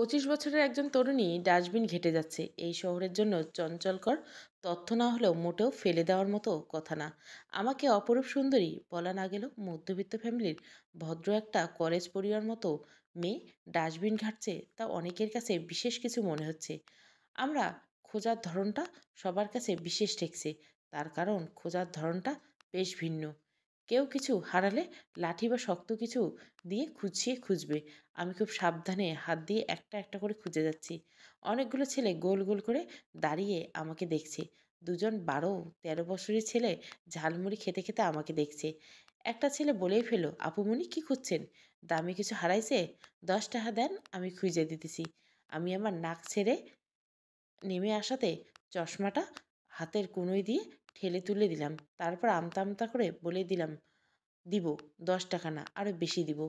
25 বছরের একজন তরুণী ডাস্টবিন ঘেঁটে যাচ্ছে। এই শহরের জন্য চঞ্চলকর তথ্য না হলেও মোটেও ফেলে দেওয়ার মতো কথা না। আমাকে অপরূপ সুন্দরী বলা না গেলেও মধ্যবিত্ত ফ্যামিলির ভদ্র একটা কলেজ পড়ুয়ার মতো মেয়ে ডাস্টবিন ঘাটছে, তা অনেকের কাছে বিশেষ কিছু মনে হচ্ছে। আমরা খোঁজার ধরনটা সবার কাছে বিশেষ ঠেকছে, তার কারণ খোঁজার ধরনটা বেশ ভিন্ন। কেউ কিছু হারালে লাঠি বা শক্ত কিছু দিয়ে খুঁচিয়ে খুঁজবে। আমি খুব সাবধানে হাত দিয়ে একটা একটা করে খুঁজে যাচ্ছি। অনেকগুলো ছেলে গোল গোল করে দাঁড়িয়ে আমাকে দেখছে। দুজন 12-13 বছরের ছেলে ঝালমুড়ি খেতে খেতে আমাকে দেখছে। একটা ছেলে বলেই ফেলল, আপুমনি কি খুঁজছেন? দামি কিছু হারাইছে? 10 টাকা দেন, আমি খুঁজে দিতেছি। আমি আমার নাক ছেড়ে নেমে আসাতে চশমাটা হাতের কনুই দিয়ে ঠেলে তুলে দিলাম। তারপর আমতা আমতা করে বলে দিলাম, দিব, 10 টাকা না, আরো বেশি দিব।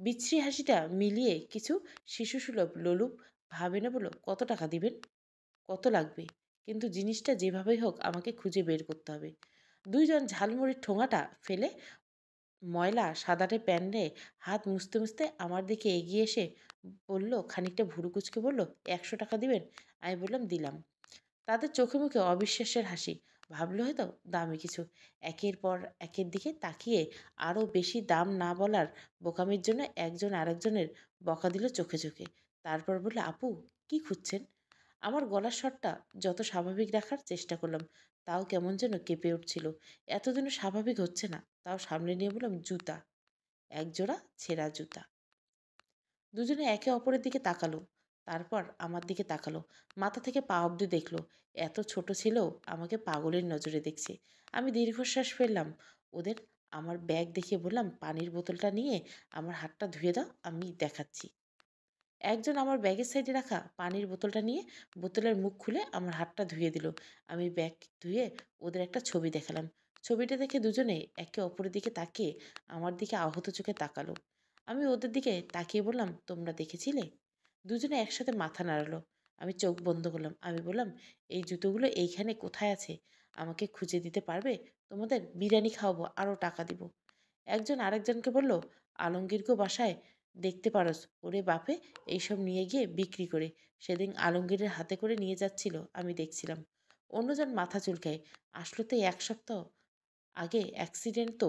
বিশ্রী হাসিটা মিলিয়ে কিছু শিশুসুলভ লোলুপ ভাব এনে বলল, কত টাকা দিবেন? কত লাগবে? কিন্তু জিনিসটা যেভাবেই হোক আমাকে খুঁজে বের করতে হবে। দুইজন ঝালমুড়ির ঠোঙাটা ফেলে ময়লা সাদাটে প্যান্টে হাত মুছতে মুছতে আমার দিকে এগিয়ে এসে বলল, খানিকটা ভুরু কুচকে বলল, 100 টাকা দিবেন? আমি বললাম, দিলাম। তাদের চোখে মুখে অবিশ্বাসের হাসি। ভাবলো হয়তো দামি কিছু। একের পর একের দিকে তাকিয়ে আরও বেশি দাম না বলার বোকামির জন্য একজন আরেকজনের বকা দিল চোখে চোখে। তারপর বললে, আপু কি খুঁজছেন? আমার গলার স্বরটা যত স্বাভাবিক রাখার চেষ্টা করলাম, তাও কেমন যেন কেঁপে উঠছিল। এতদিনও স্বাভাবিক হচ্ছে না। তাও সামনে নিয়ে বললাম, জুতা, একজোড়া ছেঁড়া জুতা। দুজনে একে অপরের দিকে তাকালো। তারপর আমার দিকে তাকালো। মাথা থেকে পা অবধি দেখলো। এত ছোট ছেলেও আমাকে পাগলের নজরে দেখছে। আমি দীর্ঘশ্বাস ফেললাম। ওদের আমার ব্যাগ দেখিয়ে বললাম, পানির বোতলটা নিয়ে আমার হাতটা ধুয়ে দাও, আমি দেখাচ্ছি। একজন আমার ব্যাগের সাইডে রাখা পানির বোতলটা নিয়ে বোতলের মুখ খুলে আমার হাতটা ধুয়ে দিল। আমি ব্যাগ ধুয়ে ওদের একটা ছবি দেখালাম। ছবিটা দেখে দুজনে একে অপরের দিকে তাকিয়ে আমার দিকে আহত চোখে তাকালো। আমি ওদের দিকে তাকিয়ে বললাম, তোমরা দেখেছিলে? দুজনে একসাথে মাথা নাড়ালো। আমি চোখ বন্ধ করলাম। আমি বললাম, এই জুতোগুলো এইখানে কোথায় আছে? আমাকে খুঁজে দিতে পারবে? তোমাদের বিরিয়ানি খাওয়াবো, আরও টাকা দিব। একজন আরেকজনকে বলল, আলমগীরকেও বাসায় দেখতে পারস, ওরে বাপে এইসব নিয়ে গিয়ে বিক্রি করে। সেদিন আলমগীরের হাতে করে নিয়ে যাচ্ছিল, আমি দেখছিলাম। অন্যজন মাথা চুলকায়, আসলে তো 1 সপ্তাহ আগে অ্যাক্সিডেন্ট তো।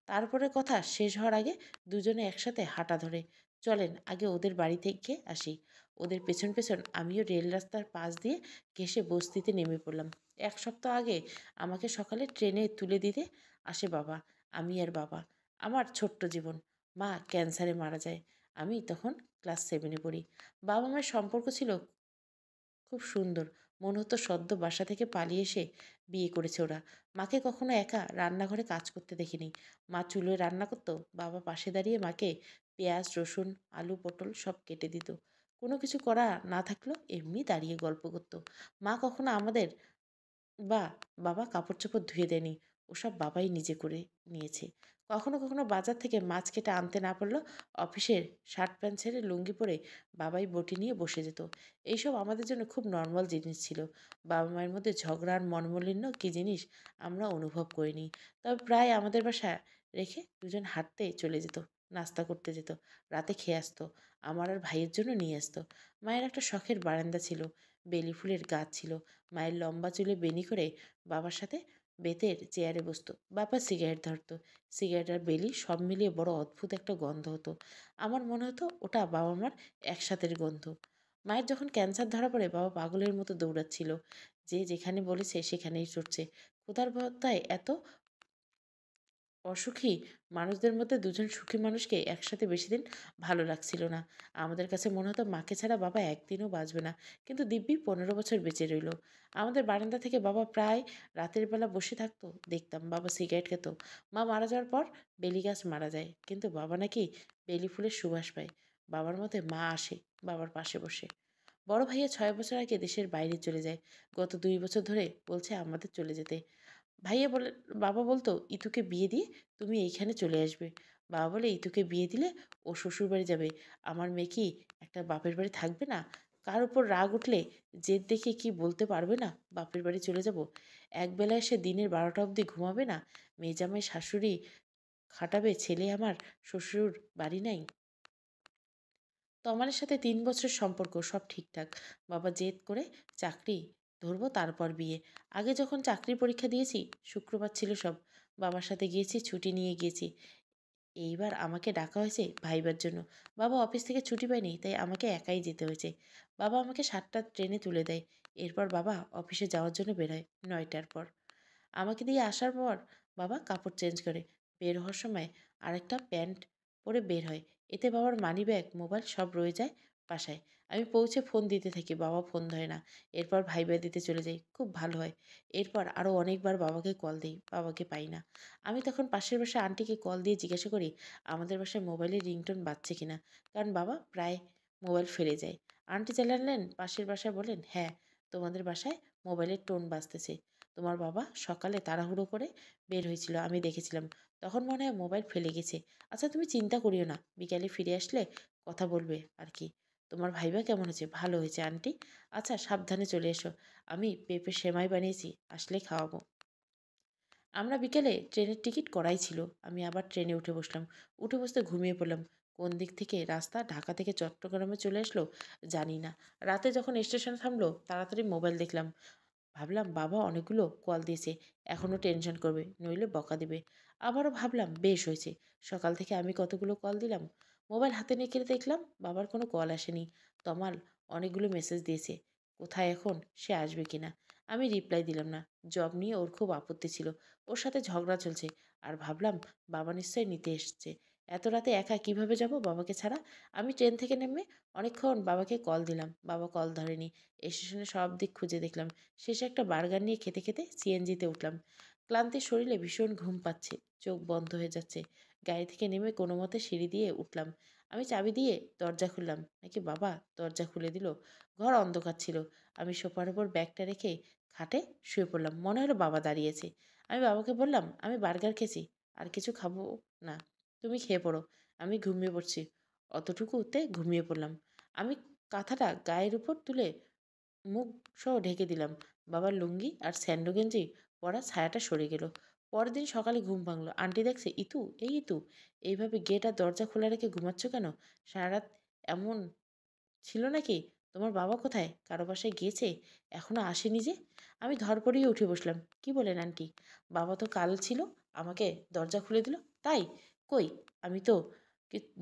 তারপরে কথা শেষ হওয়ার আগে দুজনে একসাথে হাঁটা ধরে, চলেন আগে ওদের বাড়ি থেকে আসি। ওদের পেছন পেছন আমিও রেল রাস্তার পাশ দিয়ে ঘেঁষে বস্তিতে নেমে পড়লাম। 1 সপ্তাহ আগে আমাকে সকালে ট্রেনে তুলে দিতে আসে বাবা। আমি আর বাবা। আমার ছোট্ট জীবন। মা ক্যান্সারে মারা যায়। আমি তখন ক্লাস 7-এ পড়ি। বাবা মায়ের সম্পর্ক ছিল খুব সুন্দর। মনে হতো সদ্য বাসা থেকে পালিয়ে এসে বিয়ে করেছে ওরা। মাকে কখনো একা রান্নাঘরে কাজ করতে দেখিনি। মা চুলোয় রান্না করতো, বাবা পাশে দাঁড়িয়ে মাকে পেঁয়াজ, রসুন, আলু, পটল সব কেটে দিত। কোনো কিছু করা না থাকলেও এমনি দাঁড়িয়ে গল্প করতো। মা কখনো আমাদের বা বাবা কাপড়-চোপড় ধুয়ে দেয়নি। ওসব বাবাই নিজে করে নিয়েছে। কখনো কখনো বাজার থেকে মাছ কেটে আনতে না পারলেও অফিসের শার্ট প্যান্ট ছেড়ে লুঙ্গি পরে বাবাই বঁটি নিয়ে বসে যেত। এইসব আমাদের জন্য খুব নরমাল জিনিস ছিল। বাবা-মায়ের মধ্যে ঝগড়া আর মনোমালিন্য কী জিনিস আমরা অনুভব করিনি। তবে প্রায় আমাদের বাসায় রেখে দুজন হাঁটতে চলে যেত, নাস্তা করতে যেত, রাতে খেয়ে আসতো। আমার আর ভাইয়ের জন্য নিয়ে আসতো। মায়ের একটা শখের বারান্দা ছিল, বেলি ফুলের গাছ ছিল। মায়ের লম্বা চুলে বেনি করে বাবার সাথে বেতের চেয়ারে বসতো। বাবা সিগারেট ধরতো। সিগারেট আর বেলি সব মিলিয়ে বড় অদ্ভুত একটা গন্ধ হতো। আমার মনে হতো ওটা বাবা মার একসাথের গন্ধ। মায়ের যখন ক্যান্সার ধরা পড়ে বাবা পাগলের মতো দৌড়াচ্ছিল। যে যেখানে বলেছে সেখানেই চড়ছে। ক্ষুধার ভত্তায় এত অসুখী মানুষদের মধ্যে দুজন সুখী মানুষকে একসাথে বেশিদিন ভালো লাগছিল না। আমাদের কাছে মনে হতো মাকে ছাড়া বাবা একদিনও বাঁচবে না। কিন্তু দিব্যি 15 বছর বেঁচে রইল। আমাদের বারান্দা থেকে বাবা প্রায় রাতের বেলা বসে থাকতো, দেখতাম। বাবা সিগারেট খেত। মা মারা যাওয়ার পর বেলি গাছ মারা যায়, কিন্তু বাবা নাকি বেলি ফুলের সুবাস পায়। বাবার মতে মা আসে বাবার পাশে বসে। বড় ভাইয়া 6 বছর আগে দেশের বাইরে চলে যায়। গত 2 বছর ধরে বলছে আমাদের চলে যেতে। ভাইয়া বলে বাবা বলতো, ইতুকে বিয়ে দিয়ে তুমি এইখানে চলে আসবে। বাবা বলে, ইতুকে বিয়ে দিলে ও শ্বশুরবাড়ি যাবে। আমার মেয়ে কি একটা বাপের বাড়ি থাকবে না? কার উপর রাগ উঠলে জেদ দেখে কি বলতে পারবে না বাপের বাড়ি চলে যাব? একবেলা এসে দিনের 12টা অবধি ঘুমাবে না? মেয়ে জামাই শাশুড়ি খাটাবে, ছেলে আমার শ্বশুর বাড়ি নাই। তমালের সাথে 3 বছরের সম্পর্ক, সব ঠিকঠাক। বাবা জেদ করে চাকরি ধরবো, তারপর বিয়ে। আগে যখন চাকরির পরীক্ষা দিয়েছি, শুক্রবার ছিল সব। বাবার সাথে গিয়েছি, ছুটি নিয়ে গিয়েছি। এইবার আমাকে ডাকা হয়েছে ভাইবার জন্য। বাবা অফিস থেকে ছুটি পায়নি, তাই আমাকে একাই যেতে হয়েছে। বাবা আমাকে 7টার ট্রেনে তুলে দেয়। এরপর বাবা অফিসে যাওয়ার জন্য বেরোয় 9টার পর। আমাকে দিয়ে আসার পর বাবা কাপড় চেঞ্জ করে বের হওয়ার সময় আরেকটা প্যান্ট পরে বের হয়। এতে বাবার মানিব্যাগ, মোবাইল সব রয়ে যায় বাসায়। আমি পৌঁছে ফোন দিতে থাকি, বাবা ফোন ধরে না। এরপর ভাইবা দিতে চলে যাই, খুব ভালো হয়। এরপর আরও অনেকবার বাবাকে কল দিই, বাবাকে পাই না। আমি তখন পাশের বাসায় আন্টিকে কল দিয়ে জিজ্ঞাসা করি আমাদের বাসায় মোবাইলের রিংটোন বাজছে কিনা, কারণ বাবা প্রায় মোবাইল ফেলে যায়। আন্টি জানালেন পাশের বাসায়, বলেন হ্যাঁ, তোমাদের বাসায় মোবাইলের টোন বাজতেছে। তোমার বাবা সকালে তাড়াহুড়ো করে বের হয়েছিল, আমি দেখেছিলাম। তখন মনে হয় মোবাইল ফেলে গেছে। আচ্ছা তুমি চিন্তা করিও না, বিকালে ফিরে আসলে কথা বলবে আর কি। তোমার ভাইবা কেমন হয়েছে? ভালো হয়েছে আন্টি। আচ্ছা সাবধানে চলে এসো, আমি পেঁপে সেমাই বানিয়েছি, আসলে খাওয়াবো। আমরা বিকেলে ট্রেনের টিকিট করাই ছিল। আমি আবার ট্রেনে উঠে বসলাম। উঠে বসতে ঘুমিয়ে পড়লাম। কোন দিক থেকে রাস্তা ঢাকা থেকে চট্টগ্রামে চলে আসলো জানি না। রাতে যখন স্টেশনে থামলো, তাড়াতাড়ি মোবাইল দেখলাম। ভাবলাম বাবা অনেকগুলো কল দিয়েছে, এখনও টেনশন করবে, নইলে বকা দিবে। আবারও ভাবলাম বেশ হয়েছে, সকাল থেকে আমি কতগুলো কল দিলাম। মোবাইল হাতে নিয়ে দেখলাম বাবার কোনো কল আসেনি। তমাল অনেকগুলো মেসেজ দিয়েছে, কোথায় এখন, সে আসবে কিনা। আমি রিপ্লাই দিলাম না। জব নিয়ে ওর খুব আপত্তি ছিল, ওর সাথে ঝগড়া চলছে। আর ভাবলাম বাবা নিশ্চয়ই নিতে এসছে। এত রাতে একা কিভাবে যাব বাবাকে ছাড়া। আমি ট্রেন থেকে নেমে অনেকক্ষণ বাবাকে কল দিলাম, বাবা কল ধরেনি। স্টেশনে সব দিক খুঁজে দেখলাম। শেষে একটা বার্গার নিয়ে খেতে খেতে সিএনজিতে উঠলাম। ক্লান্তির শরীরে ভীষণ ঘুম পাচ্ছে, চোখ বন্ধ হয়ে যাচ্ছে। গাড়ি থেকে নেমে কোনো মতে সিঁড়ি দিয়ে উঠলাম। আমি চাবি দিয়ে দরজা খুললাম, নাকি বাবা দরজা খুলে দিল। ঘর অন্ধকার ছিল। আমি সোফার উপর ব্যাগটা রেখে খাটে শুয়ে পড়লাম। মনে হলো বাবা দাঁড়িয়েছে। আমি বাবাকে বললাম আমি বার্গার খেয়েছি, আর কিছু খাবো না, তুমি খেয়ে পড়ো, আমি ঘুমিয়ে পড়ছি। অতটুকুতে ঘুমিয়ে পড়লাম। আমি কাঁথাটা গায়ের উপর তুলে মুখ সহ ঢেকে দিলাম। বাবার লুঙ্গি আর স্যান্ডো গেঞ্জি পরা ছায়াটা সরে গেল। পরের দিন সকালে ঘুম ভাঙলো, আন্টি দেখছে, ইতু, এই ইতু, এইভাবে গেট আর দরজা খোলা রেখে ঘুমাচ্ছ কেন? সারা রাত এমন ছিল নাকি? তোমার বাবা কোথায়? কারো বাসায় গিয়েছে? এখনো আসেনি যে? আমি ধরপড়িয়ে উঠে বসলাম। কি বলেন আন্টি? বাবা তো কাল ছিল, আমাকে দরজা খুলে দিল। তাই? কই? আমি তো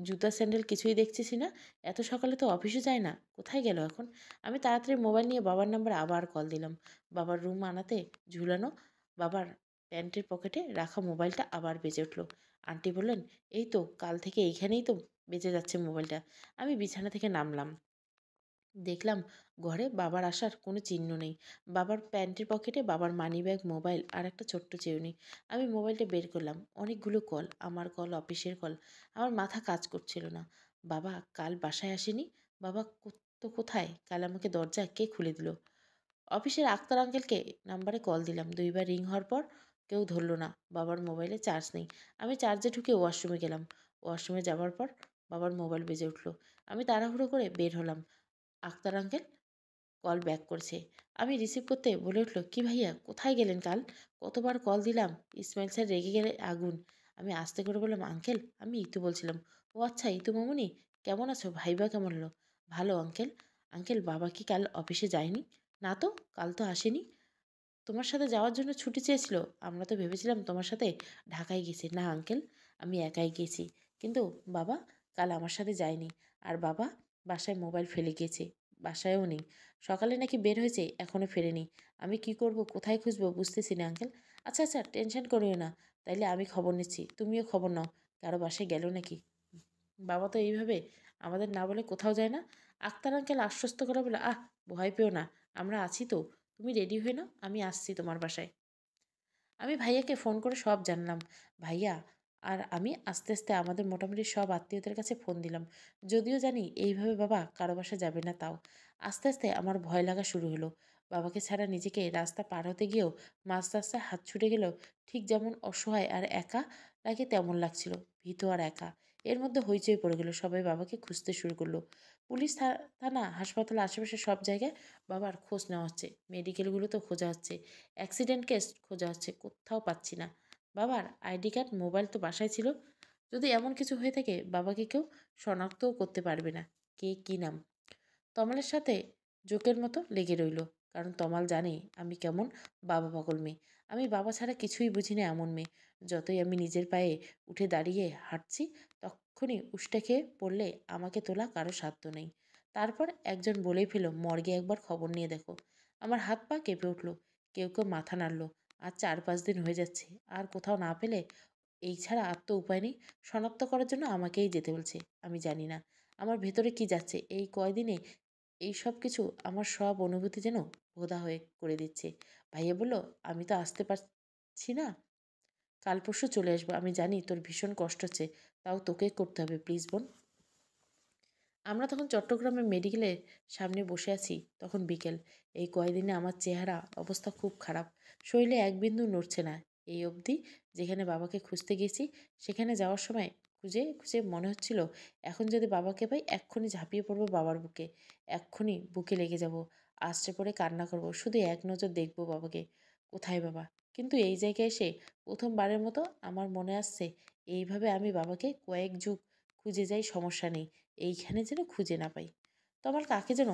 জুতা স্যান্ডেল কিছুই দেখতেছি না। এত সকালে তো অফিসে যায় না, কোথায় গেল এখন? আমি তাড়াতাড়ি মোবাইল নিয়ে বাবার নাম্বারে আবার কল দিলাম। বাবার রুম আনাতে ঝুলানো বাবার প্যান্টের পকেটে রাখা মোবাইলটা আবার বেজে উঠল। আন্টি বললেন, এই তো কাল থেকে এইখানেই তো বেজে যাচ্ছে মোবাইলটা। আমি বিছানা থেকে নামলাম। দেখলাম ঘরে বাবার আসার কোনো চিহ্ন নেই। বাবার প্যান্টের পকেটে বাবার মানিব্যাগ, মোবাইল আর একটা ছোট্ট চিরুনি। আমি মোবাইলটা বের করলাম। অনেকগুলো কল, আমার কল, অফিসের কল। আমার মাথা কাজ করছিল না। বাবা কাল বাসায় আসেনি? বাবা তো কোথায়? কাল আমাকে দরজা কে খুলে দিল? অফিসের আক্তার আঙ্কেলকে নাম্বারে কল দিলাম। 2বার রিং হওয়ার পর কেউ ধরল না। বাবার মোবাইলে চার্জ নেই। আমি চার্জে ঢুকে ওয়াশরুমে গেলাম। ওয়াশরুমে যাওয়ার পর বাবার মোবাইল বেজে উঠল। আমি তাড়াহুড়ো করে বের হলাম। আক্তার আঙ্কেল কল ব্যাক করছে। আমি রিসিভ করতে বলে উঠল, কি ভাইয়া কোথায় গেলেন কাল? কতবার কল দিলাম। ইসমাইল স্যার রেগে গেলে আগুন। আমি আস্তে করে বললাম, আঙ্কেল আমি ইতু বলছিলাম। ও আচ্ছা ইতু মামুনি, কেমন আছো? ভাইবা কেমন হলো? ভালো আঙ্কেল। আঙ্কেল বাবা কি কাল অফিসে যায়নি? না তো, কাল তো আসেনি। তোমার সাথে যাওয়ার জন্য ছুটি চেয়েছিল। আমরা তো ভেবেছিলাম তোমার সাথে ঢাকায় গেছে। না আঙ্কেল, আমি একাই গেছি। কিন্তু বাবা কাল আমার সাথে যায়নি। আর বাবা বাসায় মোবাইল ফেলে গিয়েছে, বাসায়ও নেই। সকালে নাকি বের হয়েছে, এখনও ফেরেনি। আমি কি করব, কোথায় খুঁজবো বুঝতেছি না আঙ্কেল। আচ্ছা আচ্ছা টেনশন করিও না, তাইলে আমি খবর নিচ্ছি, তুমিও খবর নাও, কারো বাসায় গেল নাকি। বাবা তো এইভাবে আমাদের না বলে কোথাও যায় না। আক্তার আঙ্কেল আশ্বস্ত করে বলে, আহ ভয় পেও না, আমরা আছি তো, তুমি রেডি হয়ে নাও, আমি আসছি তোমার বাসায়। আমি ভাইয়াকে ফোন করে সব জানলাম। ভাইয়া আর আমি আস্তে আস্তে আমাদের মোটামুটি সব আত্মীয়দের কাছে ফোন দিলাম। যদিও জানি এইভাবে বাবা কারো বাসায় যাবে না, তাও আস্তে আস্তে আমার ভয় লাগা শুরু হলো। বাবাকে ছাড়া নিজেকে রাস্তা পার হতে গিয়েও মাঝ রাস্তায় হাত ছুটে গেলেও ঠিক যেমন অসহায় আর একা লাগে তেমন লাগছিল, ভীত আর একা। এর মধ্যে হইচই পড়ে গেল, সবাই বাবাকে খুঁজতে শুরু করলো। পুলিশ থানা, হাসপাতাল, আশেপাশে সব জায়গায় বাবার খোঁজ নেওয়া হচ্ছে, মেডিকেলগুলোতেও খোঁজা হচ্ছে, অ্যাক্সিডেন্ট কেস খোঁজা হচ্ছে, কোথাও পাচ্ছি না। বাবার আইডি কার্ড, মোবাইল তো বাসায় ছিল। যদি এমন কিছু হয়ে থাকে বাবাকে কেউ শনাক্তও করতে পারবে না। কে কী নাম। তমালের সাথে জোকের মতো লেগে রইল, কারণ তমাল জানে আমি কেমন বাবা পাগল মেয়ে। আমি বাবা ছাড়া কিছুই বুঝি না এমন মেয়ে। যতই আমি নিজের পায়ে উঠে দাঁড়িয়ে হাঁটছি, তখনই উষ্টা খেয়ে পড়লে আমাকে তোলা কারো সাধ্য নেই। তারপর একজন বলেই ফেলো, মর্গে একবার খবর নিয়ে দেখো। আমার হাত পা কেঁপে উঠল। কেউ কেউ মাথা নাড়ল। আর 4-5 দিন হয়ে যাচ্ছে, আর কোথাও না পেলে এই ছাড়া আর তো উপায় নেই। শনাক্ত করার জন্য আমাকেই যেতে বলছে। আমি জানি না আমার ভেতরে কি যাচ্ছে। এই কয়দিনে এই সব কিছু আমার সব অনুভূতি যেন ভোঁদা হয়ে করে দিচ্ছে। ভাইয়া বলল, আমি তো আসতে পারছি না, কাল পরশু চলে আসবো। আমি জানি তোর ভীষণ কষ্ট হচ্ছে, তাও তোকে করতে হবে প্লিজ বোন। আমরা তখন চট্টগ্রামের মেডিকেলের সামনে বসে আছি। তখন বিকেল। এই কয়দিনে আমার চেহারা অবস্থা খুব খারাপ। শরীরে এক বিন্দু নড়ছে না। এই অবধি যেখানে বাবাকে খুঁজতে গেছি, সেখানে যাওয়ার সময় খুঁজে খুঁজে মনে হচ্ছিল, এখন যদি বাবাকে পাই এক্ষুনি ঝাঁপিয়ে পড়বো বাবার বুকে, এক্ষুনি বুকে লেগে যাব, আছড়ে পড়ে কান্না করব, শুধু এক নজর দেখবো বাবাকে। কোথায় বাবা? কিন্তু এই জায়গায় এসে প্রথমবারের মতো আমার মনে আসছে, এইভাবে আমি বাবাকে কয়েক যুগ খুঁজে যাই, সমস্যা নেই, এইখানে যেন খুঁজে না পাই। তো আমার কাকে যেন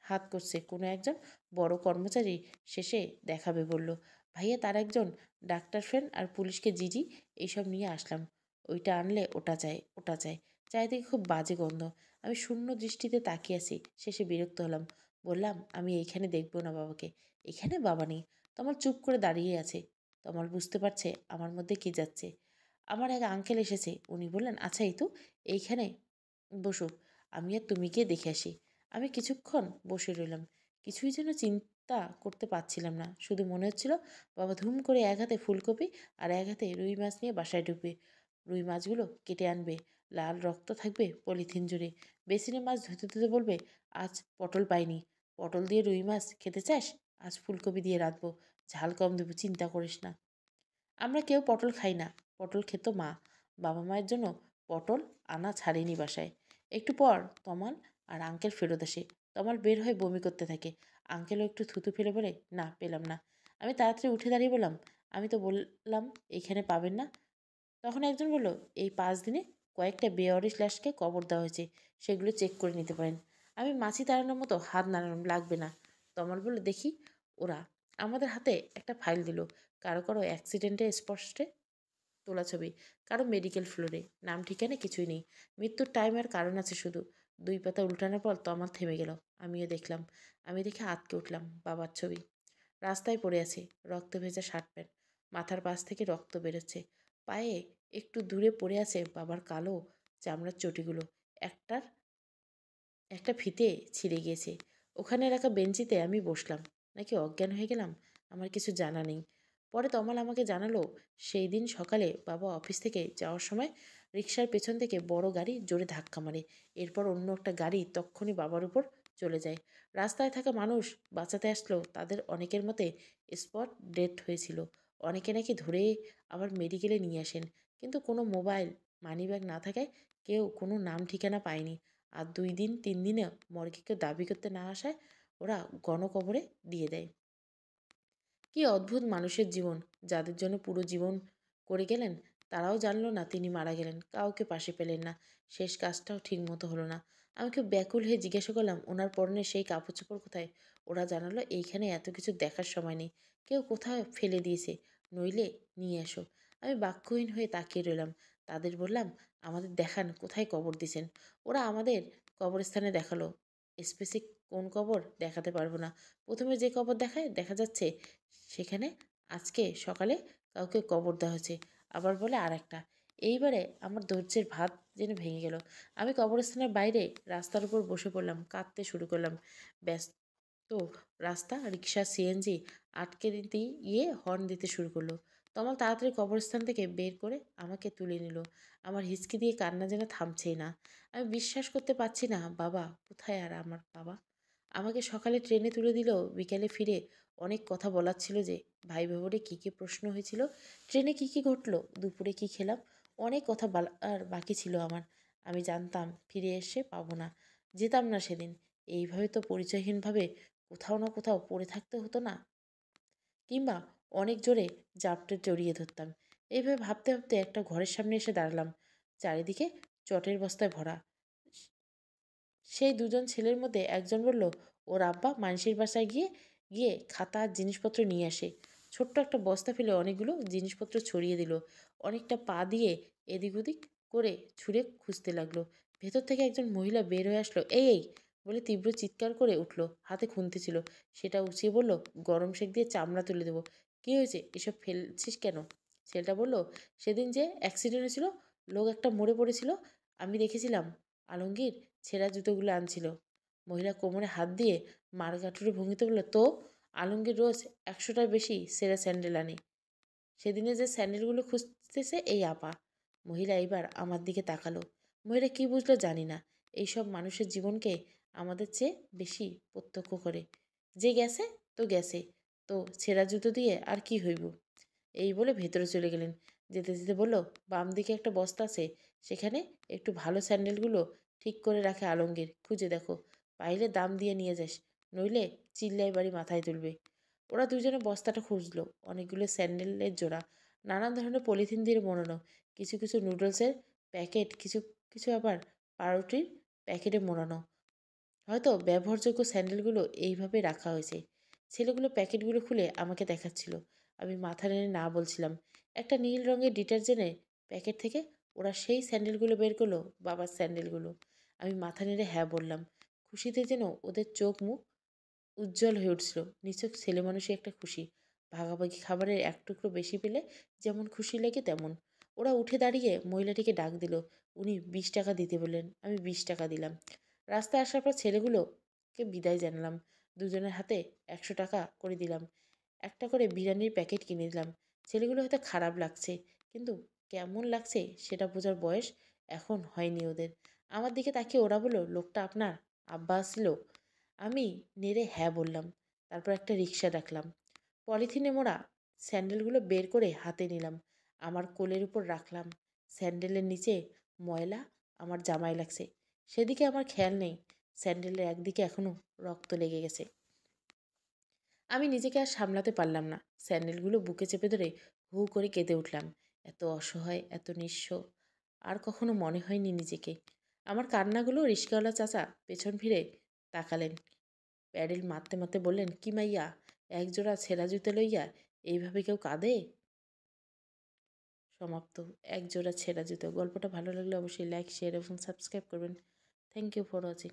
হাত করছে কোনো একজন বড় কর্মচারী, শেষে দেখাবে বলল। ভাইয়া তার একজন ডাক্তার ফ্রেন্ড আর পুলিশকে জিজি এইসব নিয়ে আসলাম। ওইটা আনলে ওটা চাই, ওটা চাই। চারিদিকে খুব বাজে গন্ধ। আমি শূন্য দৃষ্টিতে তাকিয়ে আছি। শেষে বিরক্ত হলাম। বললাম, আমি এইখানে দেখবো না বাবাকে। এখানে বাবা নেই। তমাল চুপ করে দাঁড়িয়ে আছে। তমাল বুঝতে পারছে আমার মধ্যে কি যাচ্ছে। আমার এক আঙ্কেল এসেছে। উনি বললেন, আচ্ছা এই তো এইখানে বসো, আমি আর তুমি গিয়ে দেখে আসি। আমি কিছুক্ষণ বসে রইলাম। কিছুই যেন চিন্তা করতে পারছিলাম না। শুধু মনে হচ্ছিল বাবা ধুম করে এক হাতে ফুলকপি আর এক হাতে রুই মাছ নিয়ে বাসায় ঢুকবে। রুই মাছগুলো কেটে আনবে, লাল রক্ত থাকবে পলিথিন জুড়ে। বেসিনে মাছ ধুতে ধুতে বলবে, আজ পটল পাইনি, পটল দিয়ে রুই মাছ খেতে চাস? আজ ফুলকপি দিয়ে রাঁধবো, ঝাল কম দেবো, চিন্তা করিস না। আমরা কেউ পটল খাই না। পটল খেত মা। বাবা মায়ের জন্য পটল আনা ছাড়েনি বাসায়। একটু পর তমাল আর আঙ্কেল ফেরত আসে। তমাল বের হয়ে বমি করতে থাকে। আঙ্কেলও একটু থুতু ফেলে বলে, না পেলাম না। আমি তাড়াতাড়ি উঠে দাঁড়িয়ে বললাম, আমি তো বললাম এইখানে পাবেন না। তখন একজন বলল, এই 5 দিনে কয়েকটা বেওয়ারিশ লাশকে কবর দেওয়া হয়েছে, সেগুলো চেক করে নিতে পারেন। আমি মাছি তাড়ানোর মতো হাত নাড়ালাম, লাগবে না। তমাল বলল, দেখি। ওরা আমাদের হাতে একটা ফাইল দিল। কারো কারো অ্যাক্সিডেন্টে স্পষ্টে তোলা ছবি, কারো মেডিকেল ফ্লোরে, নাম ঠিকানা কিছুই নেই। মৃত্যুর টাইম আর কারণ আছে শুধু। 2 পাতা উল্টানোর পর তমাল থেমে গেল। আমিও দেখলাম। আমি দেখে আঁতকে উঠলাম। বাবার ছবি রাস্তায় পড়ে আছে, রক্ত ভেজা শার্ট প্যান্ট, মাথার পাশ থেকে রক্ত বেরোচ্ছে। পায়ে একটু দূরে পড়ে আছে বাবার কালো চামড়ার চটিগুলো। একটার একটা ফিতে ছিঁড়ে গিয়েছে। ওখানে রাখা বেঞ্চিতে আমি বসলাম। নাকি অজ্ঞান হয়ে গেলাম, আমার কিছু জানা নেই। পরে তমাল আমাকে জানালো, সেই দিন সকালে বাবা অফিস থেকে যাওয়ার সময় রিকশার পেছন থেকে বড় গাড়ি জোরে ধাক্কা মারে। এরপর অন্য একটা গাড়ি তক্ষুনি বাবার উপর চলে যায়। রাস্তায় থাকা মানুষ বাঁচাতে আসলেও তাদের অনেকের মতে স্পট ডেথ হয়েছিল। অনেকে নাকি ধরে আবার মেডিকেলে নিয়ে আসেন, কিন্তু কোনো মোবাইল, মানিব্যাগ না থাকায় কেউ কোনো নাম ঠিকানা পায়নি। আর 2 দিন 3 দিনে মর্গে কেউ দাবি করতে না আসায় ওরা গণকবরে দিয়ে দেয়। কি অদ্ভুত মানুষের জীবন! যাদের জন্য পুরো জীবন করে গেলেন, তারাও জানলো না তিনি মারা গেলেন। কাউকে পাশে পেলেন না। শেষ কাজটাও ঠিক মতো হলো না। আমি খুব ব্যাকুল হয়ে জিজ্ঞাসা করলাম, ওনার পরনের সেই কাপড় চোপড় কোথায়? ওরা জানালো, এইখানে এত কিছু দেখার সময় নেই। কেউ কোথায় ফেলে দিয়েছে, নইলে নিয়ে এসো। আমি বাক্যহীন হয়ে তাকিয়ে রইলাম। তাদের বললাম, আমাদের দেখান কোথায় কবর দিয়েছেন। ওরা আমাদের কবরস্থানে দেখালো। স্পেসিফিক কোন কবর দেখাতে পারবো না। প্রথমে যে কবর দেখায়, দেখা যাচ্ছে সেখানে আজকে সকালে কাউকে কবর দেওয়া হয়েছে। আবার বলে আর একটা। এইবারে আমার ধৈর্যের ভাত যেন ভেঙে গেল। আমি কবরস্থানের বাইরে রাস্তার উপর বসে পড়লাম, কাঁদতে শুরু করলাম। ব্যস্ত রাস্তা, রিক্সা, সিএনজি আটকে দিতে গিয়ে হর্ন দিতে শুরু করলো। তমাল তাড়াতাড়ি কবরস্থান থেকে বের করে আমাকে তুলে নিল। আমার হিচকি দিয়ে কান্না যেন থামছেই না। আমি বিশ্বাস করতে পারছি না। বাবা কোথায়? আর আমার বাবা? আমাকে সকালে ট্রেনে তুলে দিলেও বিকেলে ফিরে অনেক কথা বলার ছিল যে। ভাই ভাবরে কী কী প্রশ্ন হয়েছিল, ট্রেনে কী কী ঘটলো, দুপুরে কী খেলাম, অনেক কথা বলার বাকি ছিল আমার। আমি জানতাম ফিরে এসে পাবো না, যেতাম না সেদিন। এইভাবে তো পরিচয়হীনভাবে কোথাও না কোথাও পড়ে থাকতে হতো না, কিংবা অনেক জোরে জাপটে জড়িয়ে ধরতাম। এইভাবে ভাবতে ভাবতে একটা ঘরের সামনে এসে দাঁড়ালাম। চারিদিকে চটের বস্তায় ভরা। সেই দুজন ছেলের মধ্যে একজন বলল, ওর আব্বা মানসির বাসায় গিয়ে গিয়ে খাতা আর জিনিসপত্র নিয়ে আসে। ছোট্ট একটা বস্তা ফেলে অনেকগুলো জিনিসপত্র ছড়িয়ে দিল। অনেকটা পা দিয়ে এদিক ওদিক করে ছুঁড়ে খুঁজতে লাগলো। ভেতর থেকে একজন মহিলা বের হয়ে আসলো। এই এই বলে তীব্র চিৎকার করে উঠল। হাতে খুন্তি ছিল, সেটা উঁচিয়ে বলল, গরম শেক দিয়ে চামড়া তুলে দেবো। কী হয়েছে, এসব ফেলছিস কেন? ছেলেটা বলল, সেদিন যে অ্যাক্সিডেন্ট হয়েছিল, লোক একটা মরে পড়েছিল, আমি দেখেছিলাম। আলমগীর ছেঁড়া জুতোগুলো আনছিল। মহিলা কোমরে হাত দিয়ে মারগাটুরে ভঙ্গিতে বলল, তো আলমগীর রোজ 100টার বেশি ছেঁড়া স্যান্ডেল আনে। সেদিনে যে স্যান্ডেলগুলো খুঁজতেছে এই আপা। মহিলা এবার আমার দিকে তাকালো। মহিলা কি বুঝলো জানি না, এইসব মানুষের জীবনকে আমাদের চেয়ে বেশি প্রত্যক্ষ করে। যে গেছে তো গেছে, তো ছেঁড়া জুতো দিয়ে আর কি হইব। এই বলে ভেতরে চলে গেলেন। যেতে যেতে বলল, বাম দিকে একটা বস্তা আছে, সেখানে একটু ভালো স্যান্ডেলগুলো ঠিক করে রাখে আলমগীর, খুঁজে দেখো, পাইলে দাম দিয়ে নিয়ে যাস, নইলে চিল্লাই বাড়ি মাথায় তুলবে। ওরা দুজনে বস্তাটা খুঁজলো। অনেকগুলো স্যান্ডেলের জোড়া, নানান ধরনের পলিথিন দিয়ে মোড়ানো, কিছু কিছু নুডলসের প্যাকেট, কিছু কিছু আবার পাউরুটির প্যাকেটে মোড়ানো। হয়তো ব্যবহারযোগ্য স্যান্ডেলগুলো এইভাবে রাখা হয়েছে। ছেলেগুলো প্যাকেটগুলো খুলে আমাকে দেখাচ্ছিল। আমি মাথা নেড়ে না বলছিলাম। একটা নীল রঙের ডিটারজেন্টের প্যাকেট থেকে ওরা সেই স্যান্ডেলগুলো বের করলো, বাবার স্যান্ডেলগুলো। আমি মাথা নেড়ে হ্যাঁ বললাম। খুশিতে যেন ওদের চোখ মুখ উজ্জ্বল হয়ে উঠছিল। নিছক ছেলে মানুষই একটা খুশি। ভাগাভাগি খাবারের এক টুকরো বেশি পেলে যেমন খুশি লাগে তেমন। ওরা উঠে দাঁড়িয়ে মহিলাটিকে ডাক দিল। উনি 20 টাকা দিতে বললেন। আমি 20 টাকা দিলাম। রাস্তায় আসার পর ছেলেগুলোকে বিদায় জানালাম। দুজনের হাতে 100 টাকা করে দিলাম। একটা করে বিরিয়ানির প্যাকেট কিনে দিলাম। ছেলেগুলো হয়তো খারাপ লাগছে, কিন্তু কেমন লাগছে সেটা বোঝার বয়স এখন হয়নি ওদের। আমার দিকে তাকিয়ে ওরা বলল, লোকটা আপনার আব্বা ছিল? আমি নেড়ে হ্যাঁ বললাম। তারপর একটা রিক্সা ডাকলাম। পলিথিনে মোড়া স্যান্ডেলগুলো বের করে হাতে নিলাম। আমার কোলের উপর রাখলাম। স্যান্ডেলের নিচে ময়লা আমার জামায় লাগছে, সেদিকে আমার খেয়াল নেই। স্যান্ডেলের একদিকে এখনো রক্ত লেগে গেছে। আমি নিজেকে আর সামলাতে পারলাম না। স্যান্ডেলগুলো বুকে চেপে ধরে হু হু করে কেঁদে উঠলাম। এত অসহায়, এত নিঃস্ব আর কখনো মনে হয়নি নিজেকে। আমার কান্নাগুলো রিক্সাওয়ালা চাচা পেছন ফিরে তাকালেন। প্যাডেল মারতে মারতে বললেন, কি মাইয়া, একজোড়া ছেঁড়া জুতো লইয়া এইভাবে কেউ কাঁদে? সমাপ্ত। একজোড়া ছেঁড়া জুতো। গল্পটা ভালো লাগলে অবশ্যই লাইক, শেয়ার এবং সাবস্ক্রাইব করবেন। Thank you for watching.